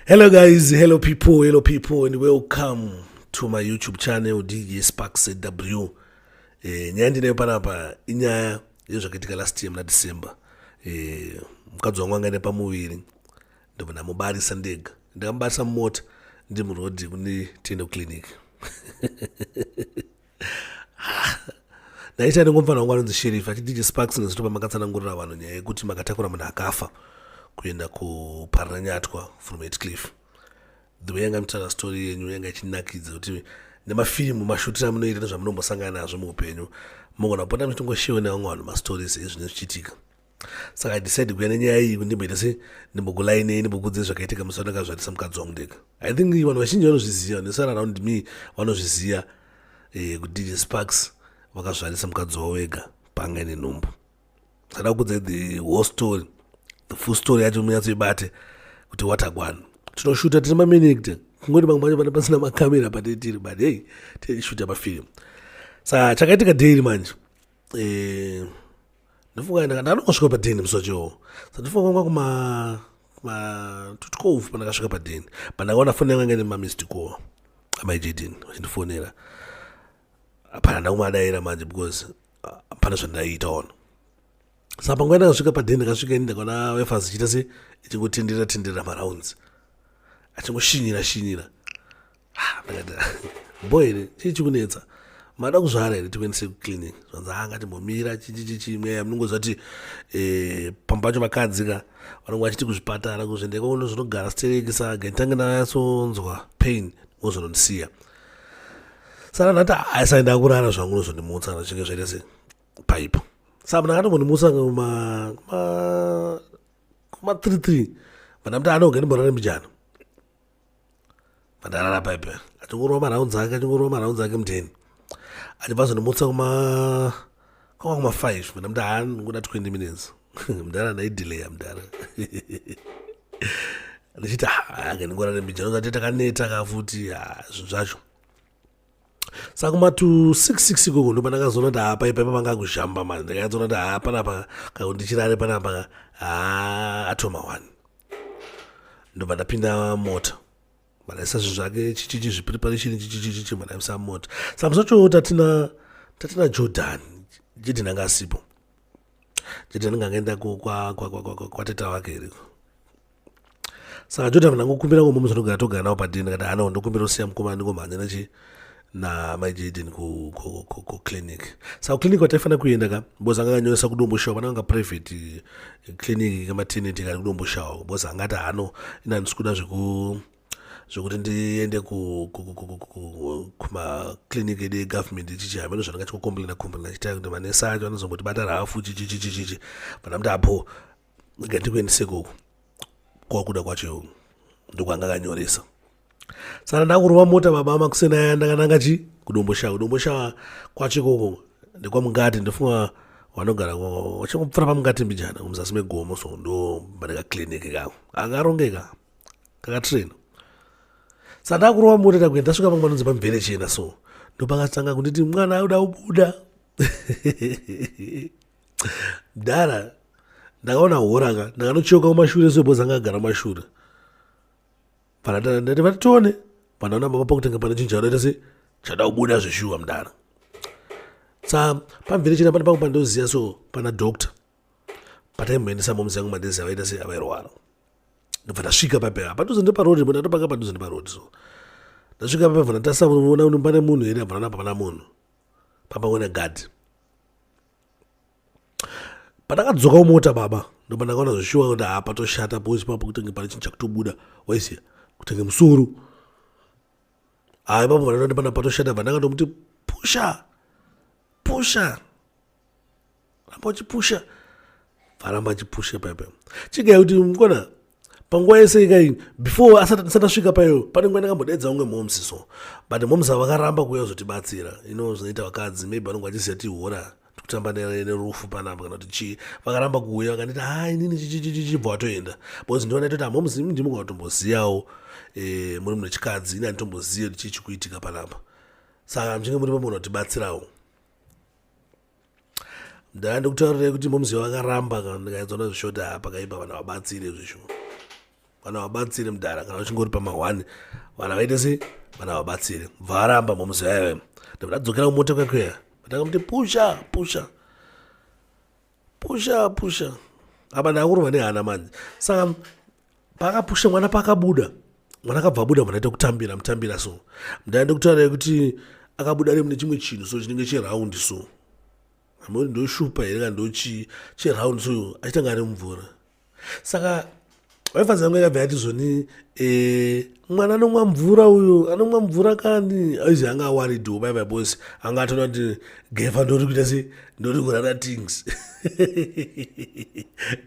Hello guys, hello people, and welcome to my YouTube channel Djsparks W. Nyaya ndinayo panapa inyaya yezvakaitika last year muna December. Mukadzi wangu anga ine pamuviri ndobva ndamubarisa ndega. Ndakamubarisa mumota ndi murodhi kuni tiende kuclinic. Naita ndingomfana wangu anonzi sheriff achiti Djsparks nezvitopa makatsanangurira vanhu nyaya yekuti makatakura munhu akafa kuenda kuparira nyatwa from Cliff. The way yanga mutaura story yenyu yanga ichinakidza kuti nemafilimu mashutira munoita nezvamunombosangana nazvo muupenyu mugona kupota muchitongoshiona vamwe vanhu mastories ezvinenge zvichiitika. Saka I decide kuuya nenyaya iyi kuti ndimboita se ndimbogulainei ndimbokudze zvakaitika musi wandakazvarisa mukadzi wangu ndega. I think vanhu vazhinji vanozviziva nesara around me vanozviziva kuti Djsparks vakazvarisa mukadzi wavo wega panga ine nhumbu. Sada kukudza the whole story, the full story yacho munyatsoibate kuti watagwana. Tinoshuta tiri maminute kungoti pamwe pacho pasina makamera patiri but hey tinoshuta mafilimu. Saka chakaitika daily manje ndifunga ndakangosvika padeni musi wacho. Saka ndifunga kwanga kuma 12 pandakasvika padeni pandakaona foni yangu ine mamissed call amaJD vachindifonera. Hapana ndakumadayira manje because hapana zvandaita ona. Saka panguva ndakasvika padeni ndakasvika ini ndakaona wife achiita se ichingotendera marounds achingoshinyira ndakati boy chii chikunetsa mada kuzvara here tikuendese kuclinic zvanzi anga timbomira chichimweya munongoziva kuti pamba pacho vakadzi ka vanonge vachiti kuzvipatara kuzvendeka uno zvinogara stereki saga nditange ndayatsonzwa pain ngozvinondisiya. Saka ndati aisa ndakurara zvangu nozvondimutsa ndachinge zvaita se paipo. Saka ndakatongondimutsa kuma 3 vandamuti anoge ndimborara mbijana vandarara paipo achingorova maraunds ake mudheni achibva zvondimutsa kuma 5 vandamuti ngoda 20 minutes mudhara ndaidelaya mudhara ndichiti ake ndingorara mbijana zati takaneta kafuti zvinhu zvacho. Saka kuma to 6 ikoko ndo pandakazoona kuti paipa panga kuzhamba manje ndakatsoona kuti panapa ndichirare panapa atoma 1 ndobva ndapinda mota madaisa zvinhu zvake chichichi zvipreparation chichichi madaisa mota. Saka musi wacho tatina Jordan Jordan anga asipo. Jordan anga akaenda kwateta wake iriko. Saka Jordan ndangokumbira ngomumu zvinogara togara nawo padeni kati anawo ndokumbira usiya mukoma ndingomhanya nachi na maJD ku clinic. Saka clinic wataifana kuenda ka boza anga anyoresa kudomboshawa pananga private clinic kamaternity kari kudomboshawa boza angati ina ndisikuda zvokuti ndiende kuma clinic yedu government ichichihamba nezvananga chikukomplaina chitaika kuti manesi acho anozombotibata rafu chichichichichi vandamuti apo ngandikuendese koko kwakuda kwacho ndokwanga akanyoresa. Saka ndakurova mota baba makusena aya ndakananga kudomboshawa kwacho ikoko ndekwamungati ndifunga vanogara vachingopfura pamungati mbijana kumuzasi megomo so ndo badaka clinic kako akarongeka kakatraina. Saka ndakurova mota takuenda ndasvika pamwe panonzi pamvere chena so ndopakatanga kunditi mwana uda ubuda mudhara ndakaona horaka ndakanochoka kumashure sebozanga agara mashure ndati vatitone pandaona baba pakutanga pana chinhu chadaita se chada kubuda zveshuwa mudhara. Saka pamvere chena pane pangu pandoziva so pana doctor pataimboendesa momusi yangu madezi avaita se avairwara ndobva ndasvika papera padhuze ndeparodi ndatopanga padhuze ndeparodi so ndasvika papera ndatasa kuona kuti pane munhu here abva napa pana munhu papangona gadhi. Pandakadzoka mumota baba ndobva ndakaona zveshuwa kuti patoshata poisi papo kutenge pane chinhu chakutobuda waisiya kutenge musoro ipapo vanoti pana patoshata vandakandomuti pusha ramba uchipusha varamba achipusha paipa chigai kuti mukona panguva yese ikai before asati asvika payo pane nguva ndakambodaidza unge momsi so but momsi vakaramba kuuya kuzotibatsira zvinoita vakadzi maybe vanonge vachiziva kuti hora kutamba nerufu panapa kana kuti chii vakaramba kuuya vakanditi inini chichibva watoenda because ndiona toti momsi ndimi kwatomboziyawo muri muno chikadzi ini handitomboziva kuti chii chikuitika panapa saka muchinge muri pamona kutibatsirawo. Ndandikutaurira kuti momsi vakaramba ndikaedzaona zvishoti pakaipa vanhu vabatsire zvisho vana vabatsire mudhara kana uchingori pama1 vana vaite sei vana vabatsire varamba momuziva ndadzokera kumota kwekweya ndakamuti pusha apa ndakurova nehana manje saka pakapusha mwana pakabuda mwana akabva buda mwana aita kutambira so ndaenda kutaura kuti akabuda ari mune chimwe chinhu so chinenge cheraundi so amoni ndoshupa here kana ndochi cheraundi so achitanga ari mumvura saka waifanzi yangu yakabva yati zvoni mwana anomwa mvura uyu anomwa mvura kani aizi anga awaridhiwo baibai bosi anga atona kuti gefa ndori kuita se ndori kurara things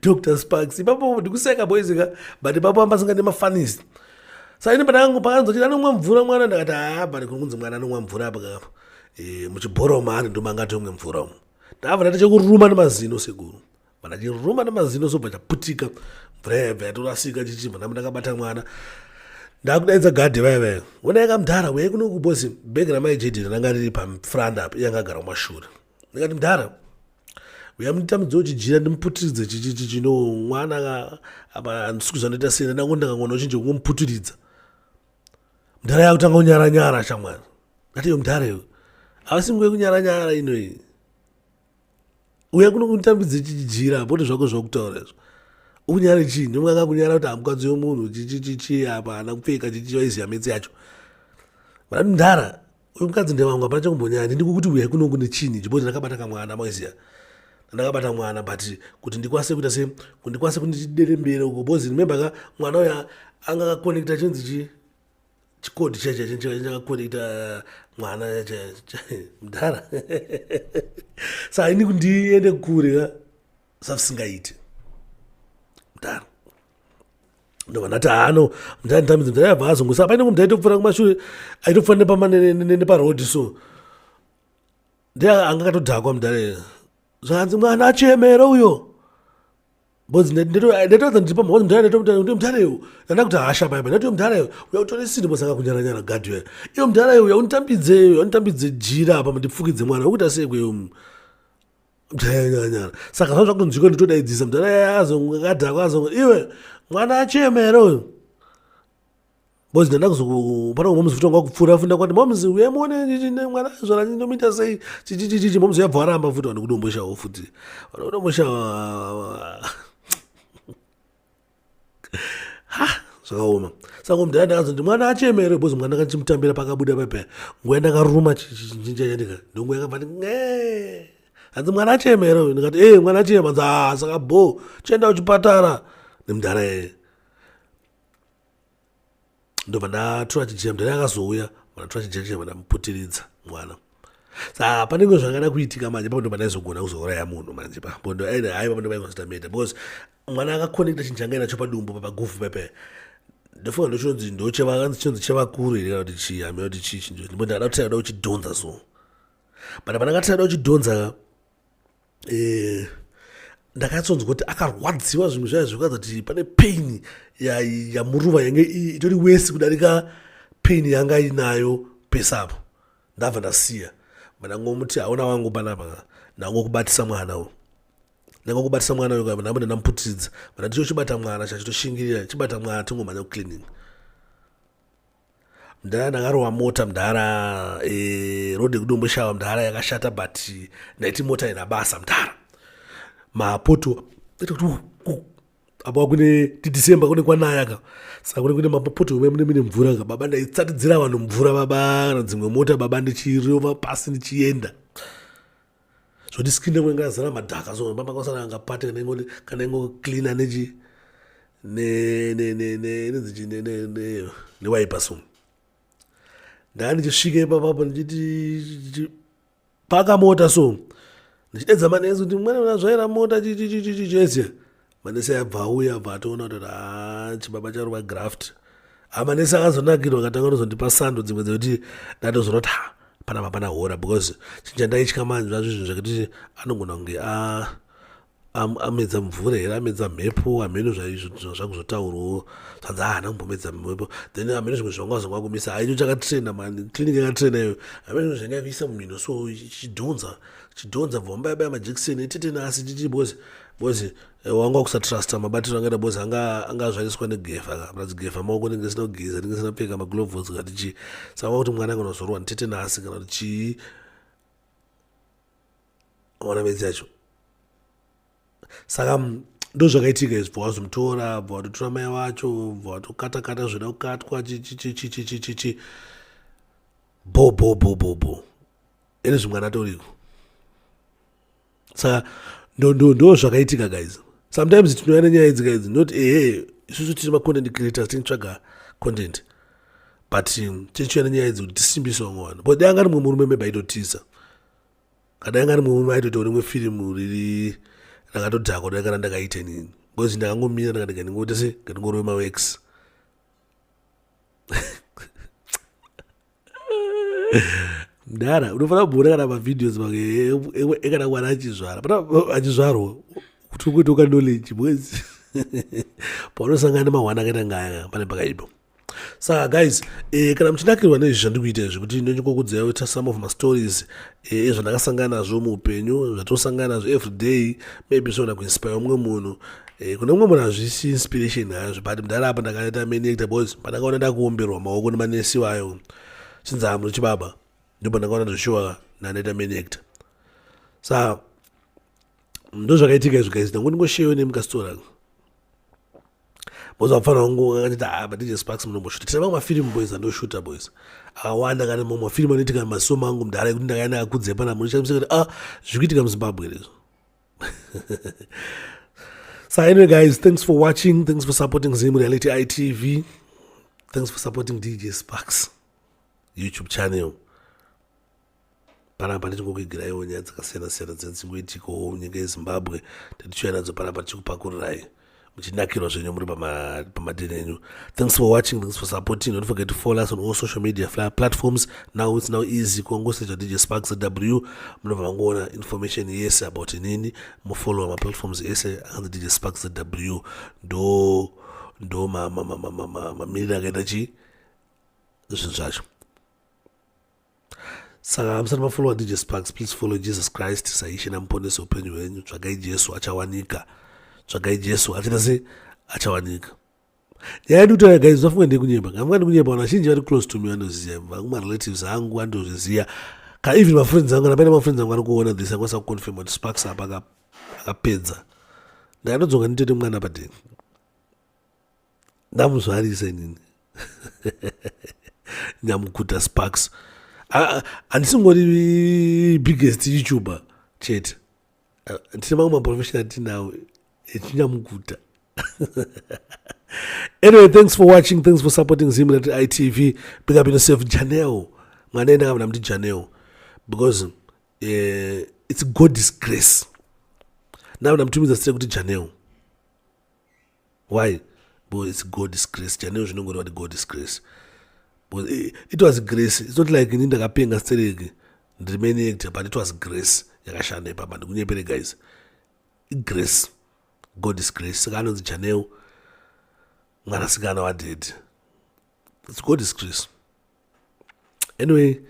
Djsparks ipapo ndikuseka boizika but ipapo ambasinga nemafanisi saka ini padangu pakanzoti anomwa mvura mwana ndakati bari kuri kunzi mwana anomwa mvura apa muchibhoroma ari ndoma angati omwe mvura umu ndabva ndati chekuruma nemazino sekuru mana chiruma nemazino sobva chaputika mvura yabva yatorasika chichibva ndamba ndakabata mwana ndakudaidza gadhi vaivai unaika mudhara weye kuno kubosi bhegi ramaijedhiri ranga riri pafranda apa iye angagara kumashure ndikati mudhara uya munditamidza uchijira ndimuputiridze chichino mwana apa ndisiku zvanoita sena ndango ndakangona uchinje kungomuputiridza mudhara yakutanga kunyaranyara chamwana ngati iyo mudhara iyo avasingoe kunyaranyara inoyi uya kuno kunditambidze chichijira apoti zvako zvakutaura izvo ukunyara chii ndimwanga kunyara kuti hamukadzi yomunhu chichichichi apa ana kupfeka chichiwaiziya metsi yacho vanati mudhara uyu mukadzi ndevamwe hapana chakumbonya ndindi kukuti uya kuno kune chini chiboti ndakabata kamwana maiziya ndakabata mwana but kuti ndikwanise kuita se kundikwanise kundichiderembere uko bozi remember ka mwana uya anga akakonekta chinzi chikodi chakakonekta mwana mudhara saka ini kundiende kure ka savisingaiti mudhara ndobva ndati hano mudhara mudhara yabva azongosa paine mudhara aitopfuura kumashure aitopfuura neparodhi so ndi anga akatodhakwa mudhara zvanzi mwana achemera uyo bozi ndetodza ndiri pamhozi mudharayo ndanda kuti hasha paipa ndati mudharayo uya utore sini bosi anga kunyaranyara gadhi iyo mudharayo uya unitambidze jira apa ndipfukidze mwana ukuti asekweyo mudhara saka zvaa zvakutonzwika nditodaidzisa mudhara azongadhakwa azongo iwe mwana achemera uyo bozi ndanda kuzopana kumomuzi futi wanga kupfuura funda kwati momuzi uye muone mwana zvara ndomuita sei chichichichi momuzi yabva waramba futi vanikudomboshawo futi vanokudomboshawa zvakaoma saka mudhara ndakazoti mwana achemere bozi mwana akachimutambira pakabuda paipa nguva yandakaruma chichinja chandika ndonguva yakabva ti hanzi mwana achemere uyu ndikati mwana achema nzi saka bo chienda kuchipatara nemudhara yeye ndobva ndatora chichira mudhara yakazouya vanatora chichira vandamuputiridza mwana saka panenge zvakada kuitika manje papo ndobva ndaizogona kuzouraya munhu manje papo haiva ndobaikonsitameta because mwana akakonekta chinhu changa inacho padumbu papaguvhu paipa ndofunga ndochonzi ndochevakanzi chonzi chevakuru here kana kuti chii hamira kuti chii chinjo ndipo ndada kuti da uchidhonza so but pandakati da uchidhonza ndakatsonzwa kuti akarwadziwa zvimwe zvaya zvokadza kuti pane pain yamuruva yange itori wesi kudarika pain yanga inayo pesapo ndabva ndasiya ndangomuti hauna wangu panapa ndangokubatisa mwana uyu ndambo ndamuputiridza ndaticho chibata mwana chachitoshingirira chibata mwana tongomanya kucleaning mudhara ndakarowa mota mudhara rodhi kudomboshawa mudhara yakashata but ndaiti mota ina basa mudhara mapoto apa kune December kune kwanayaka saka kune mapoto mune mvura ka baba ndaitsatidzira vanhu mvura baba dzimwe mota baba ndichirova pasi ndichienda zvoti skinde mwenga zara madhaka so baba kwasana angapate kana ingo cleaner ne wiper so ndani chisvike papapo ndichiti paka mota so ndichidedza manesi kuti mwana unazvaira mota chichichichichezia manesi ayabva auya abva atoona kuti chibaba charova graft manesi akazonakirwa akatanga nozondipa sando dzimwe dzekuti ndatozonoti panapa pana hora because chinja ndaitya manje zvazvo zvinhu zvekuti anogona kunge amedza mvura here amedza mhepo hameno zvakuzotaurwawo zvanzi haana kumbomedza mhepo then hameno zvimwe zvangazonga kumisa haicho chakatrena mani clinic yakatrena iyo hameno zvanga kuisa mumhino so chidhonza bvambaya majekiseni itetenasi tichi bozi wanga kusatrasta mabatiro angaita bozi angazvariswa negefa kazi gefa maoko nenge sina kugeza nenge sina kupfeka maglovhos kati chii saka kuti mwana anganozorwa nitetenasi kana kuti chii ona medzi yacho saka ndo zvakaitika izvi bva wazomutora bva watotora mai wacho bva watokata zvida kukatwa chichichichichichi bo ene zvimwana atoriko saka ndo zvakaitika guys sometimes tinouya nenyaya idzi guys not isusu tiri macontent creators tinitsvaga content but tichiuya nenyaya idzi kuti tisimbise vamwe vanhu but dai angari mumwe murume maybe aitotisa kadai angari mumwe murume aitoita rimwe firimu riri rakatodhakwa dai kana ndakaita nini because ndakangomira ndakati ngandingoti se ngandingorove mawex mdara unofanira kuona kana mavideos ekana mwana achizvara achizvarwa kuti ukuita ukanoleji mwezi paunosangana nemahwana akaita ngaya pane pakaipa saka guys kana muchinakirwa nezvi zvandikuita izvi kuti ndinongokudzai kuti some of my stories ezvandakasangana nazvo muupenyu zvatosangana nazvo everyday maybe zvoona kuinspire umwe munhu kune umwe munhu hazvisi inspiration hazvo but mudhara apa ndakaita menector boys pandakaona ndakuomberwa maoko nemanesi wayo chinzi hamu chibaba ndipo ndakaona ndoshuwa nanoita menector saka ndo zvakaitika izvi guys ndangondingoshewe nemukastora boza mfana wangu akati but Djsparks munomboshuta tina mamwe mafilm boys andoshuta boys akawanda kana mamwe mafilm anoitika mumasoma angu mudhara ekuti ndakaenda akudze pana munhu chamusa kuti zvikuitika muZimbabwe lezo so anyway guys, thanks for watching, thanks for supporting Zim Reality ITV, thanks for supporting Djsparks YouTube channel. Panapa ndichingokuigirawo nyaya dzakasiyana-siyana dzingoitikawo munyika yeZimbabwe tichiuya nadzo panapa tichikupakurirai muchinakirwa zvenyu muri pamadeni enyu. Thanks for watching, thanks for supporting. Don't forget to follow us on all social media platforms. Now it's now easy kungosearcha Djsparks w munobva mangoona information yese about inini, mufollow ma platforms yese and Djsparks w ndo mamiriro akaita chi zvinhu zvacho. Saka musati mafollowa Djsparks, please follow Jesus Christ saishe namuponesi upenyu hwenyu. Tsvagai Jesu achawanika, tsvagai Jesu achaita sei achawanika. Nyaya yedu kuti guys zvafunga ndikunyemba, ngafunga ndikunyemba, vanhu vazhinji vari close to me vanoziva, vamwe relatives angu andozviziva, kana even my friends angu, napenda my friends angu anokuona this angwasa kuconfirm kuti Sparks apa akapedza. Ndakanodzoka nditete mwana padeni, ndamuzvarisa inini nyamukuta Sparks. Handisingori biggest YouTuber chete, ndine mamwe maprofessional tinawo echinyamukuta. Anyway, thanks for watching, thanks for supporting Zim Reality ITV. Big up yourself, Janelle. My name is Janelle because it's God's grace. Now I'm telling you the Janelle. Why? Because it's God's grace. Janelle should not go to God's grace. But it was grace. It's not like in the paying a stereo, the remaining, but it was grace. Yakashane papa ndikunyepere guys. Grace. God's grace. Sakano the Janelle. Ngarasigana wa did. It's God's grace. Anyway,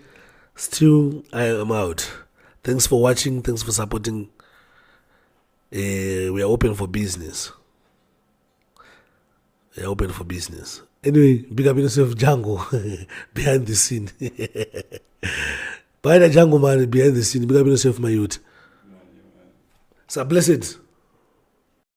still I am out. Thanks for watching, thanks for supporting. We are open for business. We are open for business. Anyway, big up yourself, Django, behind the scene. Behind the Django man, behind the scene, big up yourself, my youth. So blessed.